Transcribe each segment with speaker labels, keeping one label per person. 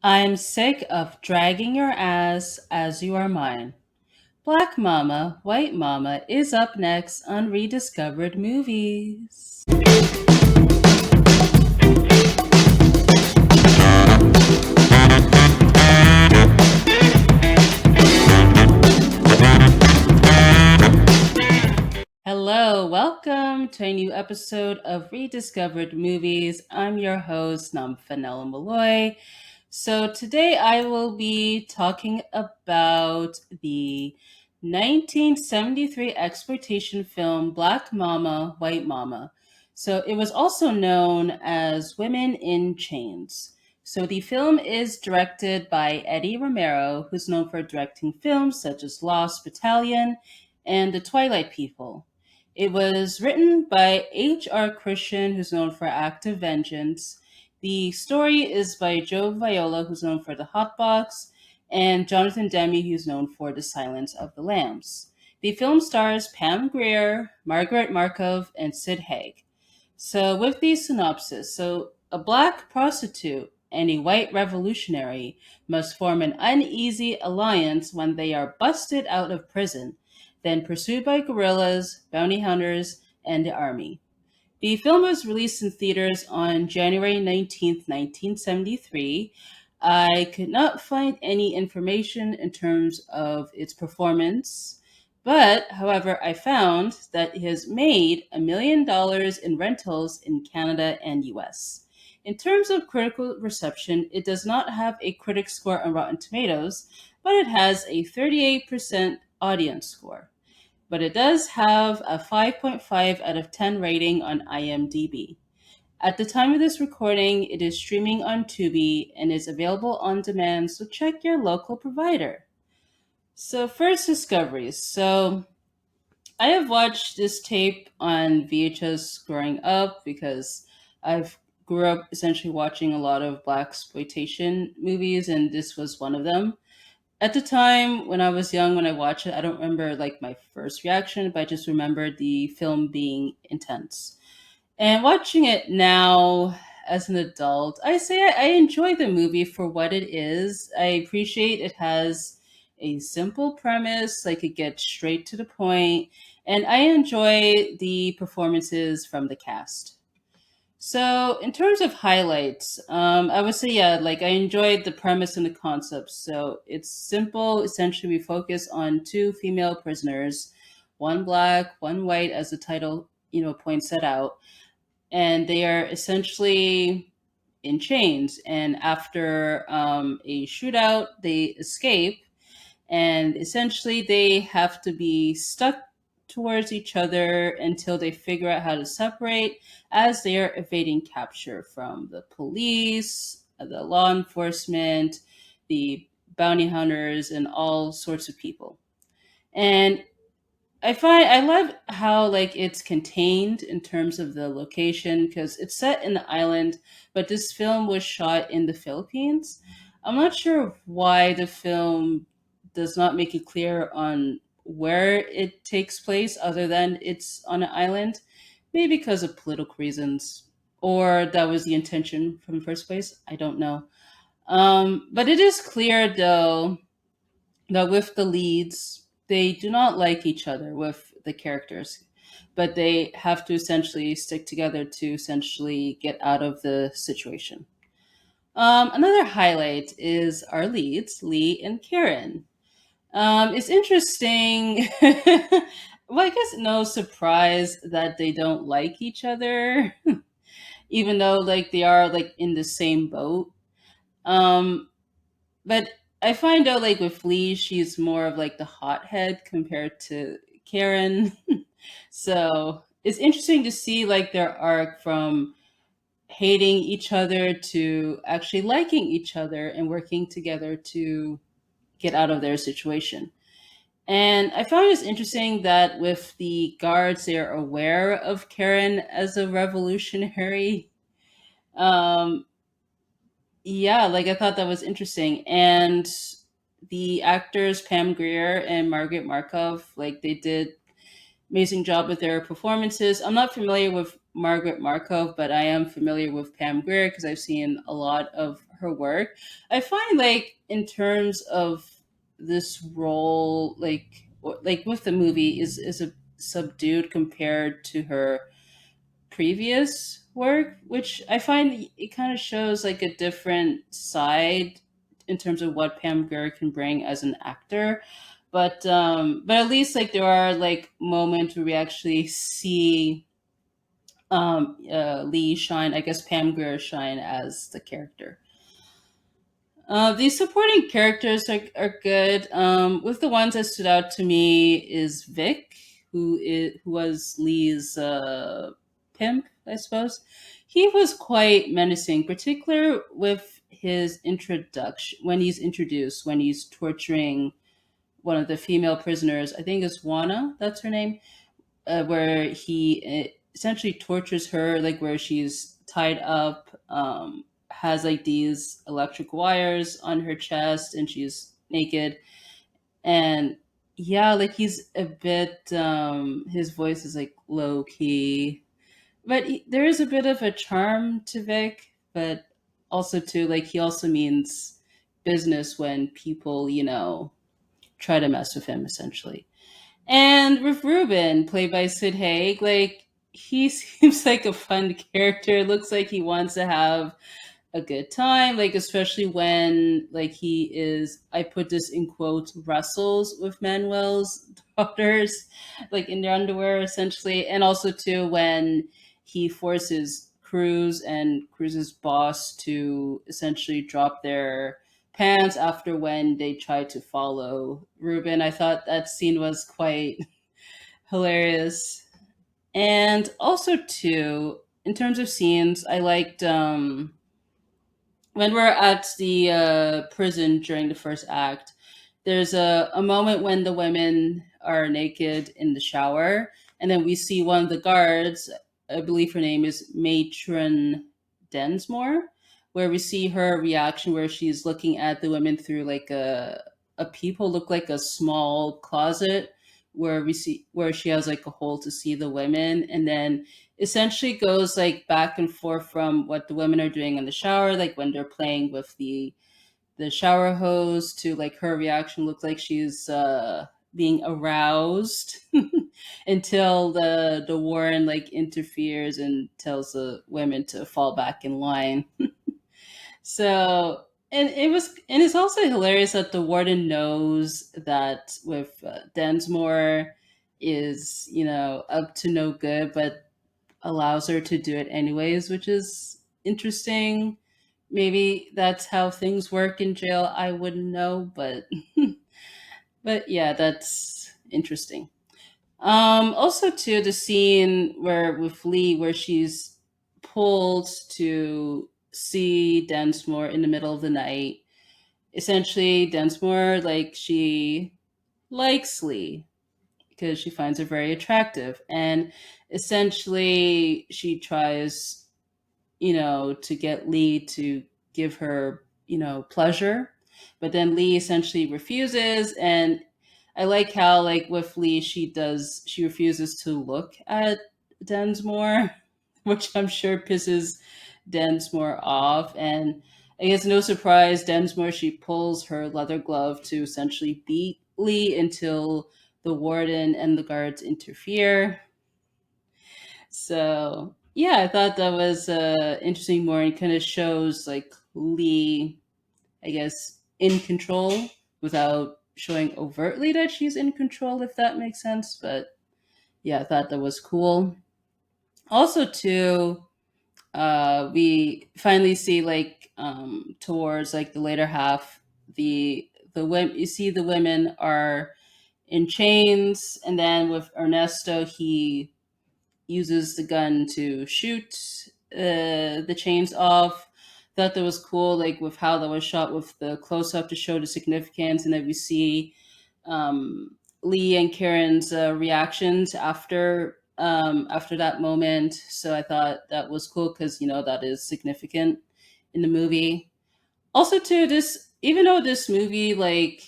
Speaker 1: I'm sick of dragging your ass as you are mine. Black Mama, White Mama is up next on Rediscovered Movies. Hello, welcome to a new episode of Rediscovered Movies. I'm your host, Nomfanelo Malloy. So today I will be talking about the 1973 exploitation film Black Mama, White Mama. So it was also known as Women in Chains. So the film is directed by Eddie Romero, who's known for directing films such as Lost Battalion and The Twilight People. It was written by H.R. Christian, who's known for Active Vengeance. The story is by Joe Viola, who's known for The Hot Box, and Jonathan Demme, who's known for The Silence of the Lambs. The film stars Pam Grier, Margaret Markov, and Sid Haig. So, with the synopsis, a black prostitute and a white revolutionary must form an uneasy alliance when they are busted out of prison, then pursued by guerrillas, bounty hunters, and the army. The film was released in theaters on January 19th, 1973. I could not find any information in terms of its performance, but however, I found that it has made $1 million in rentals in Canada and US. In terms of critical reception, it does not have a critic score on Rotten Tomatoes, but it has a 38% audience score, but it does have a 5.5 out of 10 rating on IMDb. At the time of this recording, it is streaming on Tubi and is available on demand, so check your local provider. So, first discoveries. I have watched this tape on VHS growing up because I've grew up essentially watching a lot of black exploitation movies, and this was one of them. At the time when I was young, when I watched it, I don't remember like my first reaction, but I just remember the film being intense. And watching it now as an adult, I say I enjoy the movie for what it is. I appreciate it has a simple premise, like it gets straight to the point, and I enjoy the performances from the cast. So, in terms of highlights, I would say, yeah, like I enjoyed the premise and the concept. So, it's simple. Essentially, we focus on two female prisoners, one black, one white, as the title, points that out. And they are essentially in chains. And after a shootout, they escape, and essentially they have to be stuck towards each other until they figure out how to separate as they are evading capture from the police, the law enforcement, the bounty hunters, and all sorts of people. And I love how like it's contained in terms of the location because it's set in the island, but this film was shot in the Philippines. I'm not sure why the film does not make it clear on where it takes place, other than it's on an island. Maybe because of political reasons, or that was the intention from the first place. I don't know. But it is clear though that with the leads, they do not like each other with the characters, but they have to essentially stick together to essentially get out of the situation. Another highlight is our leads, Lee and Karen. It's interesting. Well, I guess no surprise that they don't like each other, even though like they are like in the same boat. Um, but I find out like with Lee, she's more of like the hothead compared to Karen. So it's interesting to see like their arc from hating each other to actually liking each other and working together to get out of their situation. And I found it interesting that with the guards, they are aware of Karen as a revolutionary. Um, yeah, like I thought that was interesting. And the actors Pam Grier and Margaret Markov, like they did amazing job with their performances. I'm not familiar with Margaret Markov, but I am familiar with Pam Grier because I've seen a lot of her work. I find like in terms of this role, like with the movie, is a subdued compared to her previous work, which I find it kind of shows like a different side in terms of what Pam Grier can bring as an actor. But at least like there are like moments where we actually see Lee shine, I guess Pam Grier shine as the character. These supporting characters are good. With the ones that stood out to me is Vic, who was Lee's pimp, I suppose. He was quite menacing, particular with his introduction when he's torturing one of the female prisoners. I think it's Juana. That's her name, where he essentially tortures her, like where she's tied up, has like these electric wires on her chest, and she's naked. And yeah, like he's a bit, his voice is like low key, but there is a bit of a charm to Vic, but also too, like he also means business when people, try to mess with him essentially. And with Ruben, played by Sid Haig, like he seems like a fun character. Looks like he wants to have a good time, like especially when like he is, I put this in quotes, wrestles with Manuel's daughters, like in their underwear essentially, and also too when he forces Cruz and Cruz's boss to essentially drop their pants after when they tried to follow Ruben. I thought that scene was quite hilarious. And also too, in terms of scenes, I liked when we're at the prison during the first act, there's a moment when the women are naked in the shower, and then we see one of the guards, I believe her name is Matron Densmore, where we see her reaction where she's looking at the women through like a peephole, look like a small closet where we see where she has like a hole to see the women, and then essentially goes like back and forth from what the women are doing in the shower, like when they're playing with the shower hose, to like her reaction looks like she's being aroused until the warden like interferes and tells the women to fall back in line. So, and it's also hilarious that the warden knows that with Densmore is, up to no good, but allows her to do it anyways, which is interesting. Maybe that's how things work in jail. I wouldn't know, but but yeah, that's interesting. Also, too, the scene where with Lee, where she's pulled to see Densmore in the middle of the night. Essentially, Densmore, like she likes Lee because she finds her very attractive, and essentially she tries, to get Lee to give her, pleasure. But then Lee essentially refuses. And I like how, like, with Lee, she refuses to look at Densmore, which I'm sure pisses Densmore off. And I guess no surprise, Densmore, she pulls her leather glove to essentially beat Lee until the warden and the guards interfere. So yeah, I thought that was interesting. More and kind of shows like Lee, I guess, in control without showing overtly that she's in control, if that makes sense. But yeah, I thought that was cool. Also, too, we finally see like towards like the later half, the women, you see the women are in chains, and then with Ernesto, he uses the gun to shoot the chains off. Thought that was cool, like with how that was shot with the close up to show the significance, and then we see Lee and Karen's reactions after that moment. So I thought that was cool because that is significant in the movie. Also, too, this even though this movie like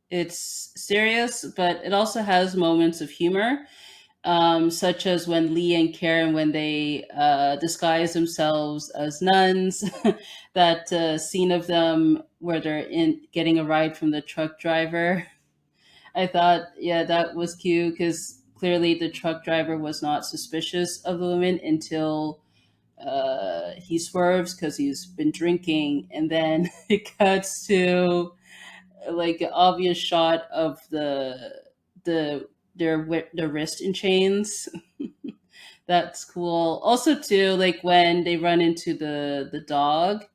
Speaker 1: it's serious, but it also has moments of humor. such as when Lee and Karen, when they disguise themselves as nuns, that scene of them where they're in getting a ride from the truck driver. I thought, yeah, that was cute because clearly the truck driver was not suspicious of the woman until he swerves because he's been drinking, and then it cuts to like an obvious shot of the their wrist in chains. That's cool. Also, too, like when they run into the dog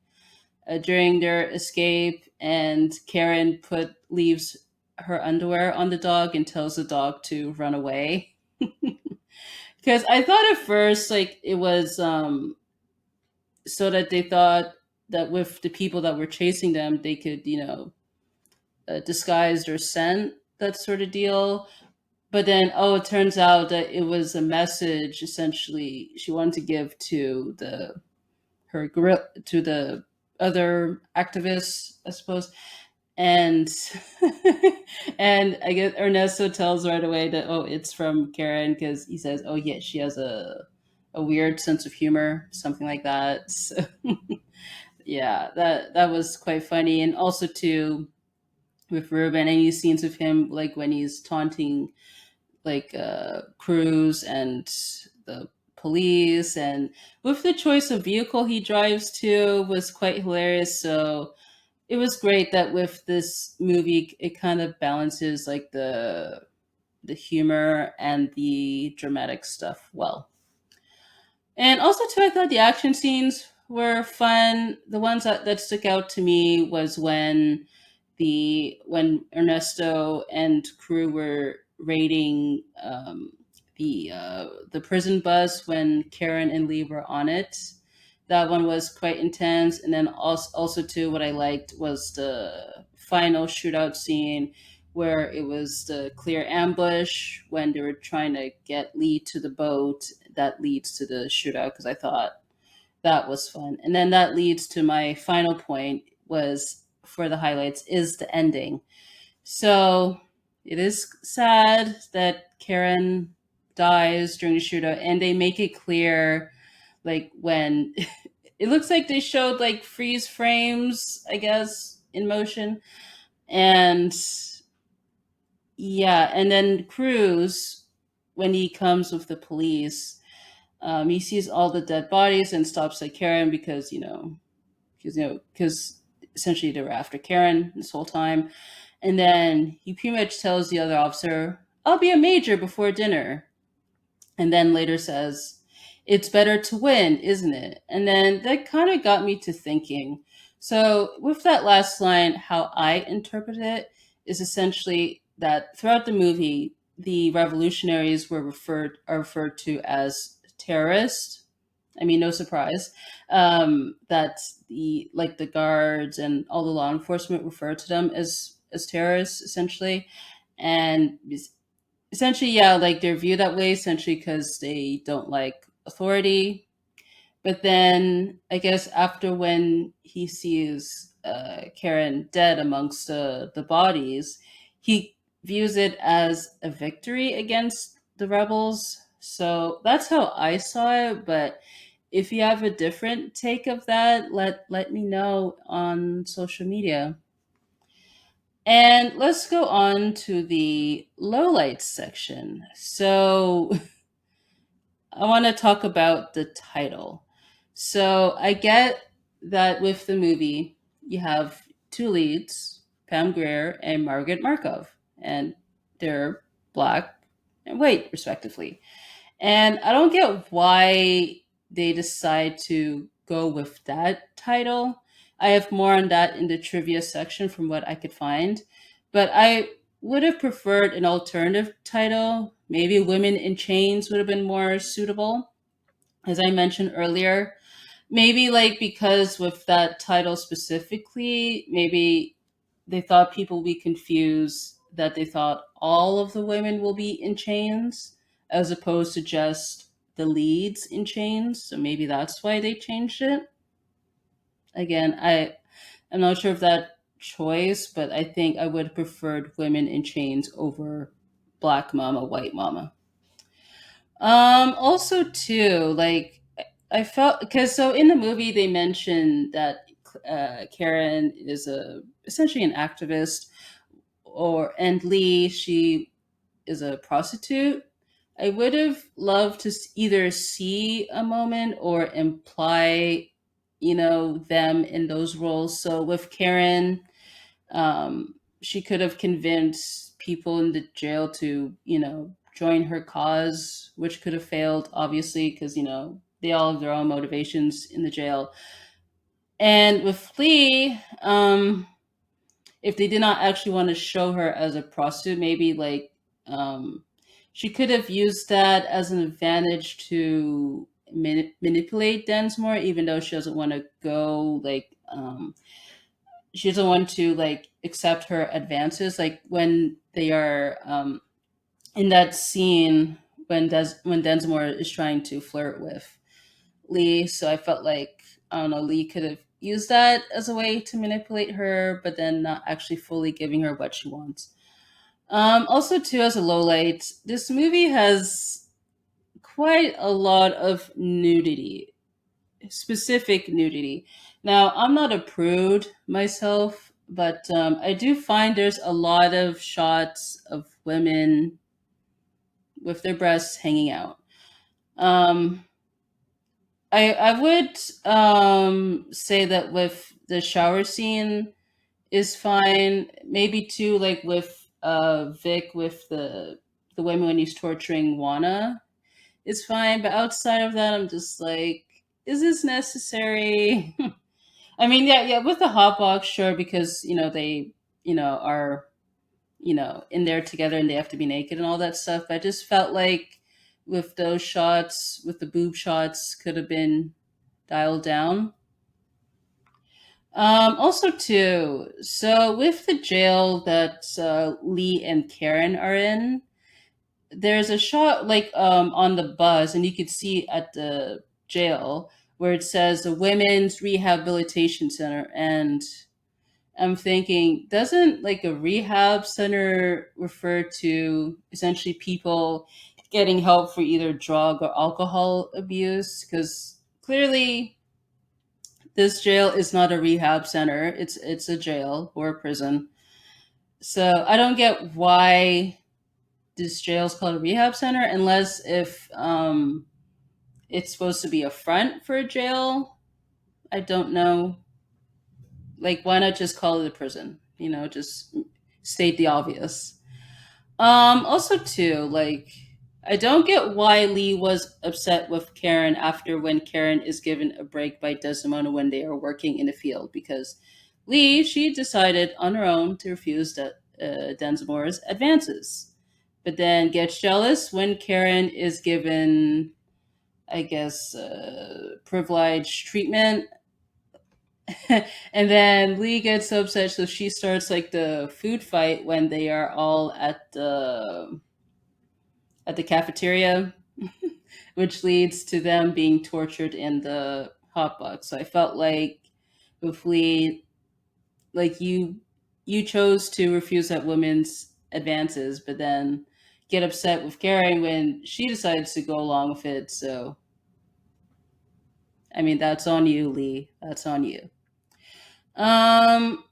Speaker 1: during their escape, and Karen put leaves her underwear on the dog and tells the dog to run away. Because I thought at first like it was so that they thought that with the people that were chasing them, they could disguise their scent, that sort of deal. But then, oh, it turns out that it was a message essentially she wanted to give to the other activists, I suppose. And and I guess Ernesto tells right away that, oh, it's from Karen, because he says, oh yeah, she has a weird sense of humor, something like that. So, yeah, that was quite funny. And also too, with Ruben, any scenes of him like when he's taunting like Cruz and the police, and with the choice of vehicle he drives to was quite hilarious. So it was great that with this movie it kind of balances like the humor and the dramatic stuff well. And also too, I thought the action scenes were fun. The ones that stuck out to me was when Ernesto and crew were raiding the prison bus when Karen and Lee were on it. That one was quite intense. And then also too, what I liked was the final shootout scene where it was the clear ambush when they were trying to get Lee to the boat that leads to the shootout, because I thought that was fun. And then that leads to my final point, was for the highlights is the ending. So it is sad that Karen dies during the shootout, and they make it clear like when it looks like they showed like freeze frames, I guess, in motion. And yeah, and then Cruz, when he comes with the police, he sees all the dead bodies and stops at Karen because because essentially they were after Karen this whole time. And then he pretty much tells the other officer, "I'll be a major before dinner." And then later says, "It's better to win, isn't it?" And then that kind of got me to thinking. So with that last line, how I interpret it is essentially that throughout the movie, the revolutionaries are referred to as terrorists. I mean, no surprise. That the guards and all the law enforcement refer to them as terrorists, essentially. And essentially, yeah, like they're viewed that way essentially because they don't like authority. But then I guess after when he sees Karen dead amongst the bodies, he views it as a victory against the rebels. So that's how I saw it. But if you have a different take of that, let me know on social media. And let's go on to the lowlights section. So I want to talk about the title. So I get that with the movie, you have two leads, Pam Grier and Margaret Markov, and they're black and white, respectively. And I don't get why they decide to go with that title. I have more on that in the trivia section from what I could find. But I would have preferred an alternative title. Maybe Women in Chains would have been more suitable. As I mentioned earlier, maybe like because with that title specifically, maybe they thought people would be confused that they thought all of the women will be in chains as opposed to just the leads in chains. So maybe that's why they changed it. Again, I'm not sure of that choice, but I think I would have preferred Women in Chains over Black Mama, White Mama. Also too, like I felt because so in the movie they mentioned that Karen is a essentially an activist, or and Lee she is a prostitute. I would have loved to either see a moment or imply, them in those roles. So with Karen, she could have convinced people in the jail to, join her cause, which could have failed, obviously, because, they all have their own motivations in the jail. And with Lee, if they did not actually want to show her as a prostitute, maybe like she could have used that as an advantage to manipulate Densmore, even though she doesn't want to go like she doesn't want to like accept her advances. Like when they are in that scene when Densmore is trying to flirt with Lee, so I felt like I don't know Lee could have used that as a way to manipulate her, but then not actually fully giving her what she wants. Also, too, as a low light, this movie has quite a lot of nudity, specific nudity. Now, I'm not a prude myself, but I do find there's a lot of shots of women with their breasts hanging out. Um, I would say that with the shower scene is fine. Maybe too like with Vic with the women when he's torturing Juana is fine. But outside of that, I'm just like, is this necessary? I mean, yeah, yeah, with the hot box, sure, because they are in there together and they have to be naked and all that stuff. But I just felt like with those shots, with the boob shots, could have been dialed down. Also, too, so with the jail that Lee and Karen are in, there's a shot like on the bus, and you could see at the jail where it says the Women's Rehabilitation Center, and I'm thinking, doesn't like a rehab center refer to essentially people getting help for either drug or alcohol abuse? Because clearly this jail is not a rehab center. It's a jail or a prison. So I don't get why this jail is called a rehab center unless if it's supposed to be a front for a jail. I don't know. Like why not just call it a prison? Just state the obvious. Also too, like I don't get why Lee was upset with Karen after when Karen is given a break by Desdemona when they are working in the field because Lee she decided on her own to refuse Densmore's advances, but then gets jealous when Karen is given, I guess, privileged treatment. And then Lee gets so upset, so she starts like the food fight when they are all at the cafeteria, which leads to them being tortured in the hot box. So I felt like if we like you chose to refuse that woman's advances, but then get upset with Karen when she decides to go along with it. So I mean that's on you, Lee. That's on you. Um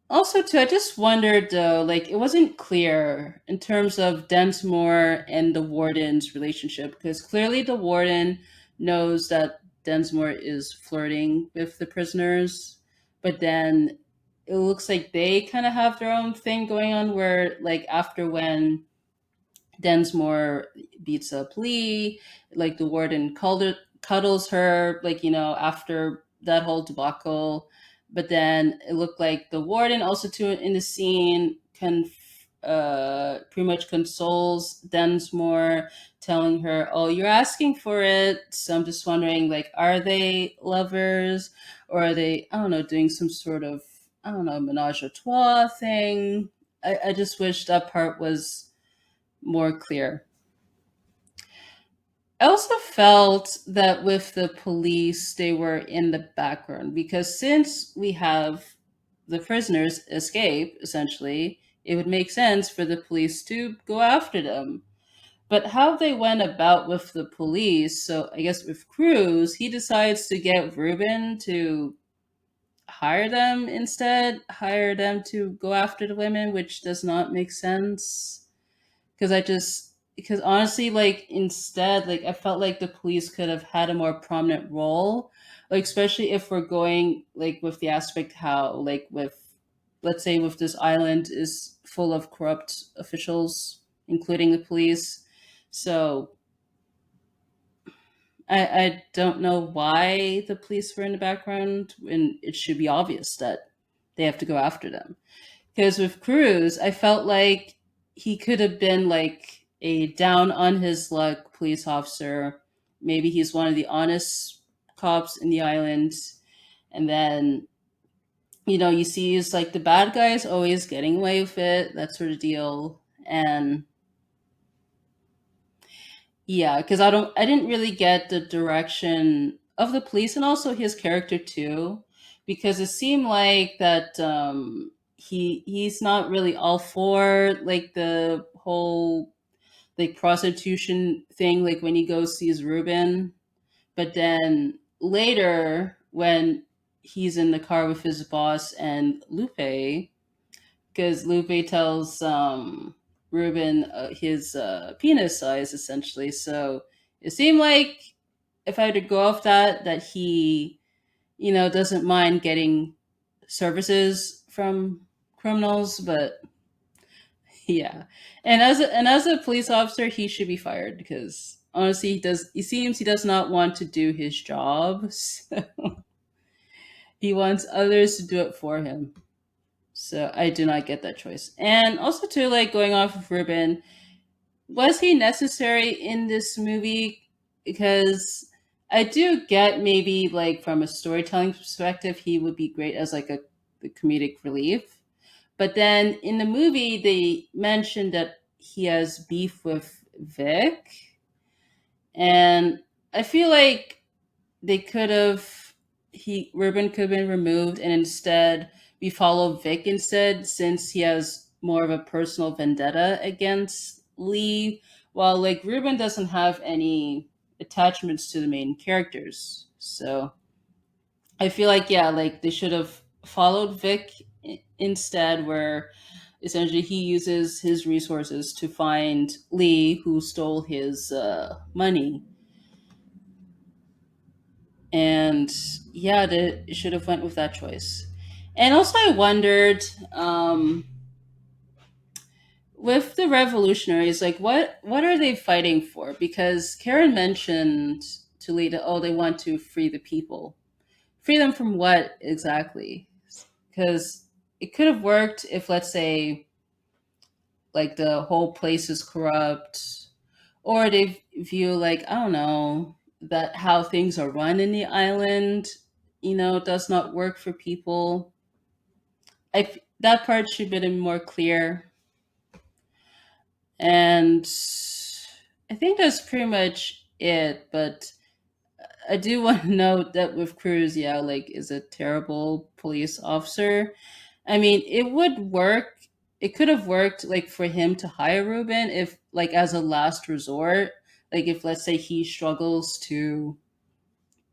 Speaker 1: Also, too, I just wondered though, like it wasn't clear in terms of Densmore and the warden's relationship because clearly the warden knows that Densmore is flirting with the prisoners, but then it looks like they kind of have their own thing going on where, like, after when Densmore beats up Lee. Like the warden cuddles her, like, after that whole debacle. But then it looked like the warden also too in the scene pretty much consoles Densmore, telling her, "Oh, you're asking for it." So I'm just wondering, like, are they lovers, or are they, I don't know, doing some sort of, I don't know, menage a trois thing? I just wish that part was more clear. I also felt that with the police, they were in the background because since we have the prisoners escape, essentially, it would make sense for the police to go after them. But how they went about with the police, so I guess with Cruz, he decides to get Ruben to hire them to go after the women, which does not make sense. Because honestly, like instead, like I felt like the police could have had a more prominent role, like especially if we're going like with the aspect how like with, let's say, with this island is full of corrupt officials, including the police. So I don't know why the police were in the background when it should be obvious that they have to go after them. Because with Cruz, I felt like he could have been like a down on his luck police officer. Maybe he's one of the honest cops in the island. And then, you see he's like the bad guy's always getting away with it, that sort of deal. And yeah, because I didn't really get the direction of the police and also his character too, because it seemed like that he's not really all for like the whole like prostitution thing, like when he goes sees Ruben, but then later when he's in the car with his boss and Lupe, because Lupe tells Ruben his penis size essentially. So it seemed like if I had to go off that he, doesn't mind getting services from criminals, but yeah. And as a police officer, he should be fired because honestly, he seems he does not want to do his job. So he wants others to do it for him. So I do not get that choice. And also too, like going off of Ruben, was he necessary in this movie? Because I do get maybe like from a storytelling perspective, he would be great as like a the comedic relief. But then in the movie, they mentioned that he has beef with Vic, and I feel like they could have he Ruben could have been removed and instead we follow Vic instead since he has more of a personal vendetta against Lee, while like Ruben doesn't have any attachments to the main characters. So I feel like yeah, like they should have followed Vic instead, where essentially he uses his resources to find Lee who stole his money. And yeah, they should have went with that choice. And also I wondered, with the revolutionaries, like what are they fighting for? Because Karen mentioned to Lita, oh, they want to free the people. Free them from what exactly? Because it could have worked if, let's say, like the whole place is corrupt, or they view like, I don't know, that how things are run in the island, does not work for people. That part should have been more clear. And I think that's pretty much it. But I do want to note that with Cruz, yeah, like is a terrible police officer. I mean, it would work. It could have worked like for him to hire Ruben if like as a last resort. Like if let's say he struggles to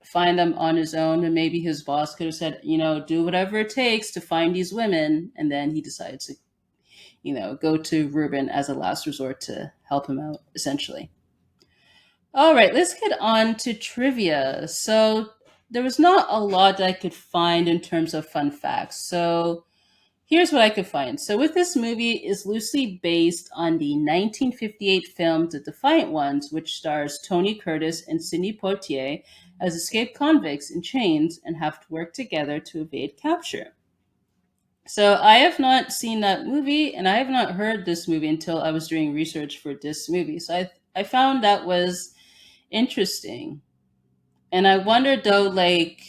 Speaker 1: find them on his own, and maybe his boss could have said, do whatever it takes to find these women, and then he decides to, go to Ruben as a last resort to help him out, essentially. All right, let's get on to trivia. So there was not a lot that I could find in terms of fun facts. So here's what I could find. So with this movie is loosely based on the 1958 film The Defiant Ones, which stars Tony Curtis and Sidney Poitier as escaped convicts in chains and have to work together to evade capture. So I have not seen that movie, and I have not heard this movie until I was doing research for this movie. So I found that was interesting. And I wondered though, like,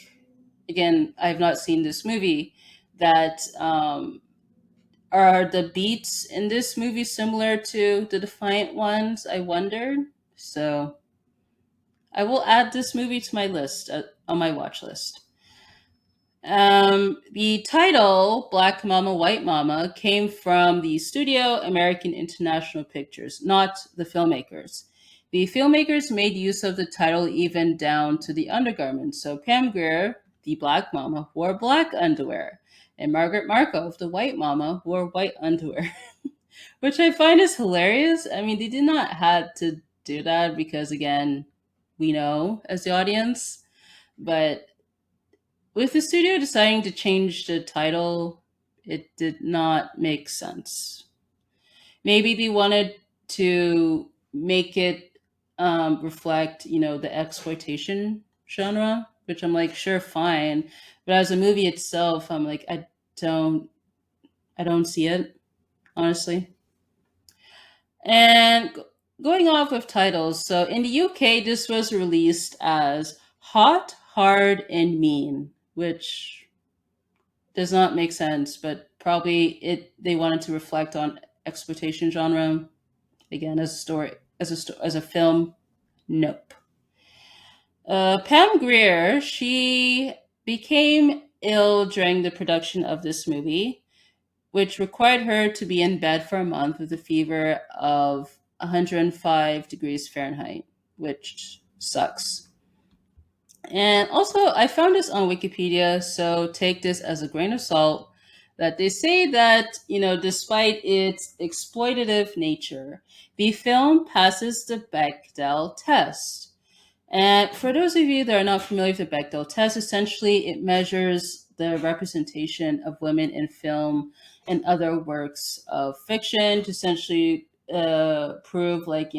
Speaker 1: again, I have not seen this movie, that are the beats in this movie similar to the Defiant Ones? I wondered. So I will add this movie to my list, on my watch list. The title Black Mama, White Mama came from the studio American International Pictures, not the filmmakers. The filmmakers made use of the title even down to the undergarments. So Pam Grier, the Black Mama, wore black underwear, and Margaret Markov, the White Mama, wore white underwear, which I find is hilarious. I mean, they did not have to do that because, again, we know as the audience, but with the studio deciding to change the title, it did not make sense. Maybe they wanted to make it reflect, the exploitation genre, which I'm like, sure, fine. But as a movie itself, I'm like, don't, I don't see it, honestly. And going off of titles, so in the UK, this was released as Hot, Hard, and Mean, which does not make sense, but probably they wanted to reflect on exploitation genre again as a story as a film. Nope. Pam Grier, she became ill during the production of this movie, which required her to be in bed for a month with a fever of 105 degrees Fahrenheit, which sucks. And also, I found this on Wikipedia, so take this as a grain of salt. That they say that, despite its exploitative nature, the film passes the Bechdel test. And for those of you that are not familiar with the Bechdel test, essentially it measures the representation of women in film and other works of fiction to essentially prove, like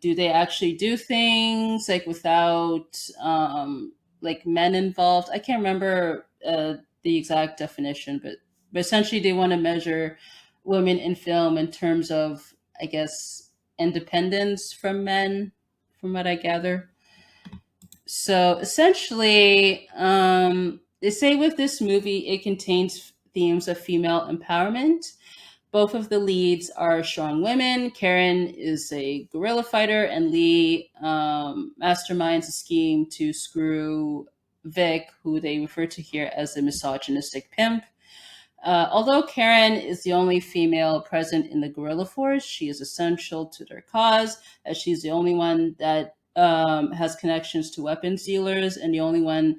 Speaker 1: do they actually do things like without like men involved. I can't remember the exact definition, but essentially they want to measure women in film in terms of, I guess, independence from men, from what I gather. So essentially, they say with this movie it contains themes of female empowerment. Both of the leads are strong women. Karen is a guerrilla fighter, and Lee masterminds a scheme to screw Vic, who they refer to here as the misogynistic pimp. Although Karen is the only female present in the guerrilla force, she is essential to their cause, as she's the only one that has connections to weapons dealers and the only one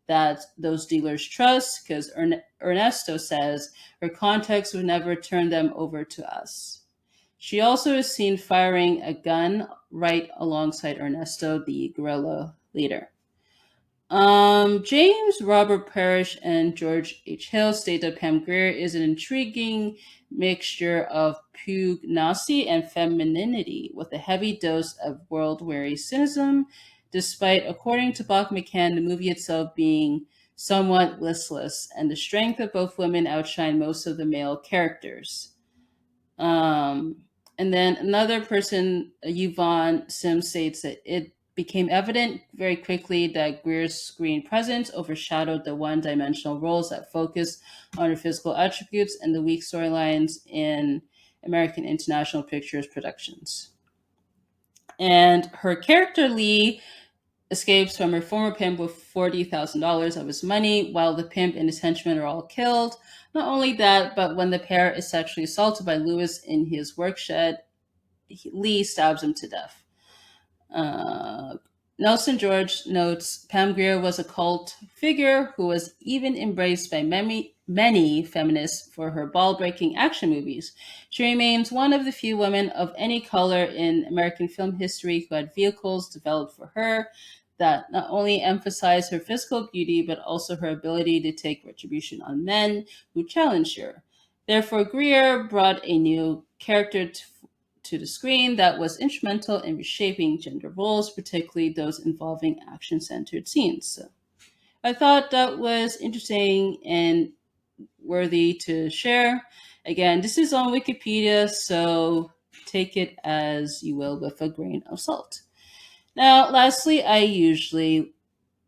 Speaker 1: that those dealers trust, because Ernesto says her contacts would never turn them over to us. She also is seen firing a gun right alongside Ernesto, the guerrilla leader. James Robert Parrish and George H. Hill state that Pam Grier is an intriguing mixture of pugnacity and femininity with a heavy dose of world-weary cynicism, despite, according to Bach McCann, the movie itself being somewhat listless, and the strength of both women outshine most of the male characters. Um, and then another person, Yvonne Sims, states that it became evident very quickly that Greer's screen presence overshadowed the one dimensional roles that focused on her physical attributes and the weak storylines in American International Pictures productions. And her character, Lee, escapes from her former pimp with $40,000 of his money, while the pimp and his henchmen are all killed. Not only that, but when the pair is sexually assaulted by Lewis in his work shed, Lee stabs him to death. Uh, Nelson George notes Pam Grier was a cult figure who was even embraced by many feminists for her ball breaking action movies. She remains one of the few women of any color in American film history who had vehicles developed for her that not only emphasize her physical beauty, but also her ability to take retribution on men who challenged her. Therefore, Grier brought a new character to the screen that was instrumental in reshaping gender roles, particularly those involving action centered scenes. So I thought that was interesting and worthy to share. Again, this is on Wikipedia, so take it as you will with a grain of salt. Now, lastly, I usually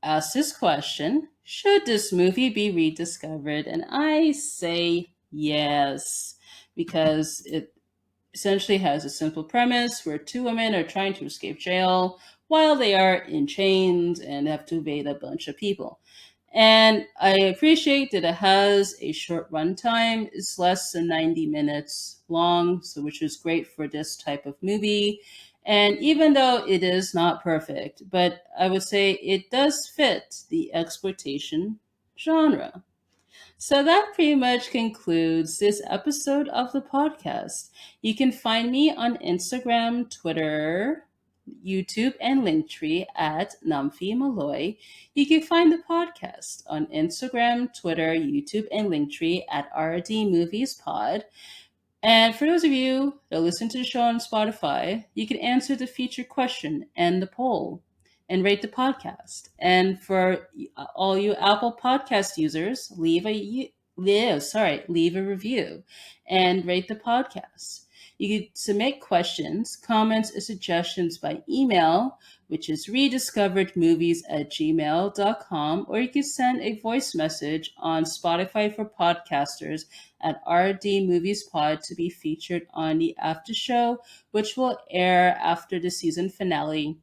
Speaker 1: ask this question: should this movie be rediscovered? And I say yes, because it essentially has a simple premise where two women are trying to escape jail while they are in chains and have to evade a bunch of people. And I appreciate that it has a short runtime. It's less than 90 minutes long, so which is great for this type of movie. And even though it is not perfect, but I would say it does fit the exploitation genre. So that pretty much concludes this episode of the podcast. You can find me on Instagram, Twitter, YouTube, and Linktree at Namfi Malloy. You can find the podcast on Instagram, Twitter, YouTube, and Linktree at RD Movies Pod. And for those of you that listen to the show on Spotify, you can answer the feature question and the poll and rate the podcast. And for all you Apple Podcast users, leave a review and rate the podcast. You can submit questions, comments, or suggestions by email, which is rediscoveredmovies@gmail.com, or you can send a voice message on Spotify for podcasters at RD Movies Pod to be featured on the after show, which will air after the season finale.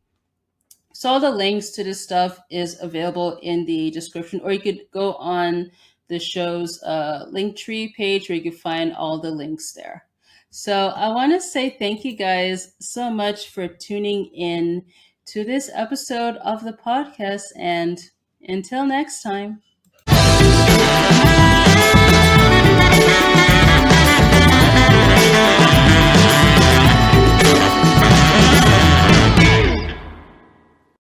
Speaker 1: So all the links to this stuff is available in the description, or you could go on the show's Linktree page where you can find all the links there. So I want to say thank you guys so much for tuning in to this episode of the podcast, and until next time.